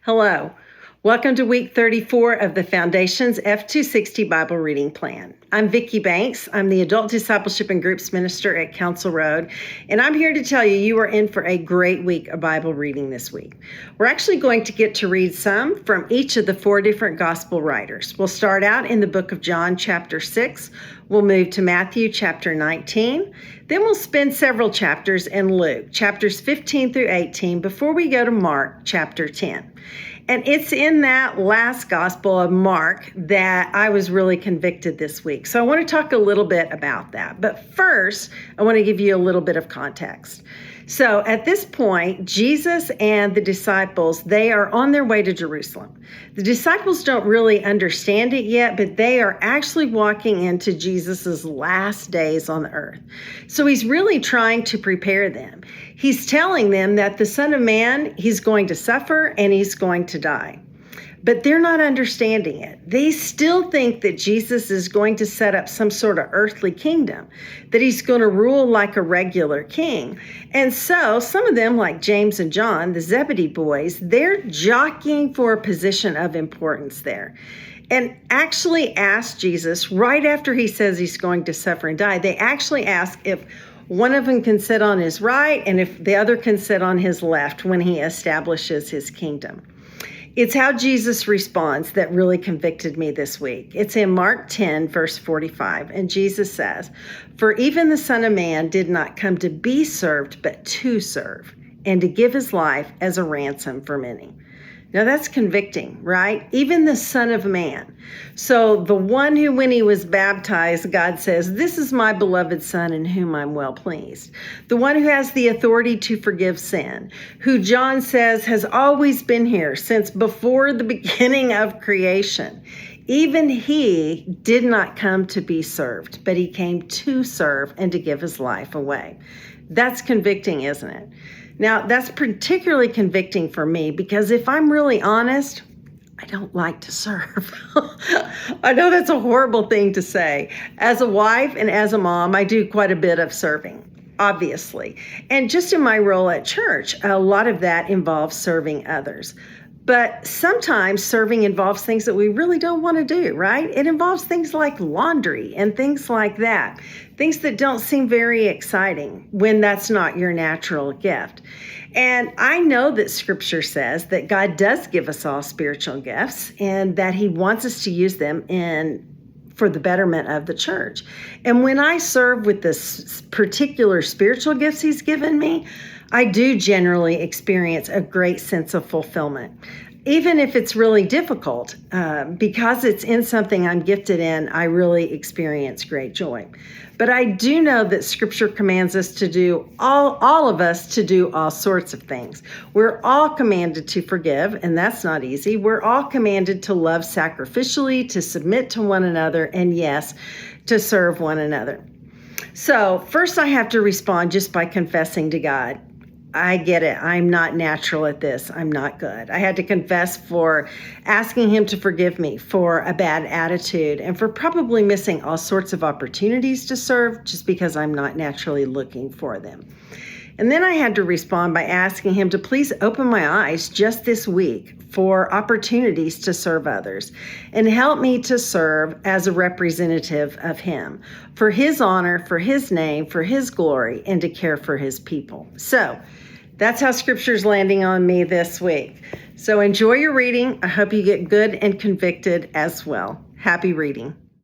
Hello. Welcome to week 34 of the Foundations F260 Bible Reading Plan. I'm Vicki Banks. I'm the Adult Discipleship and Groups Minister at Council Road, and I'm here to tell you you are in for a great week of Bible reading this week. We're actually going to get to read some from each of the four different gospel writers. We'll start out in the book of John, chapter 6. We'll move to Matthew, chapter 19. Then we'll spend several chapters in Luke, chapters 15 through 18, before we go to Mark, chapter 10. And it's in that last gospel of Mark that I was really convicted this week. So I want to talk a little bit about that. But first, I want to give you a little bit of context. So at this point, Jesus and the disciples, they are on their way to Jerusalem. The disciples don't really understand it yet, but they are actually walking into Jesus's last days on the earth. So he's really trying to prepare them. He's telling them that the Son of Man, he's going to suffer and he's going to die. But they're not understanding it. They still think that Jesus is going to set up some sort of earthly kingdom, that he's going to rule like a regular king. And so some of them, like James and John, the Zebedee boys, they're jockeying for a position of importance there. And actually asked Jesus, right after he says he's going to suffer and die, they actually ask if one of them can sit on his right and if the other can sit on his left when he establishes his kingdom. It's how Jesus responds that really convicted me this week. It's in Mark 10, verse 45, and Jesus says, "For even the Son of Man did not come to be served, but to serve, and to give his life as a ransom for many." Now that's convicting, right? Even the Son of Man. So the one who, when he was baptized, God says, "This is my beloved Son in whom I'm well pleased." The one who has the authority to forgive sin, who John says has always been here since before the beginning of creation. Even he did not come to be served, but he came to serve and to give his life away. That's convicting, isn't it? Now, that's particularly convicting for me because if I'm really honest, I don't like to serve. I know that's a horrible thing to say. As a wife and as a mom, I do quite a bit of serving, obviously. And just in my role at church, a lot of that involves serving others. But sometimes serving involves things that we really don't want to do, right? It involves things like laundry and things like that. Things that don't seem very exciting when that's not your natural gift. And I know that Scripture says that God does give us all spiritual gifts and that he wants us to use them for the betterment of the church. And when I serve with this particular spiritual gifts he's given me, I do generally experience a great sense of fulfillment. Even if it's really difficult, because it's in something I'm gifted in, I really experience great joy. But I do know that Scripture commands us to do, all of us to do all sorts of things. We're all commanded to forgive, and that's not easy. We're all commanded to love sacrificially, to submit to one another, and yes, to serve one another. So first I have to respond just by confessing to God. I get it. I'm not natural at this. I'm not good. I had to confess for asking him to forgive me for a bad attitude and for probably missing all sorts of opportunities to serve just because I'm not naturally looking for them. And then I had to respond by asking him to please open my eyes just this week for opportunities to serve others and help me to serve as a representative of him for his honor, for his name, for his glory, and to care for his people. So that's how Scripture's landing on me this week. So enjoy your reading. I hope you get good and convicted as well. Happy reading.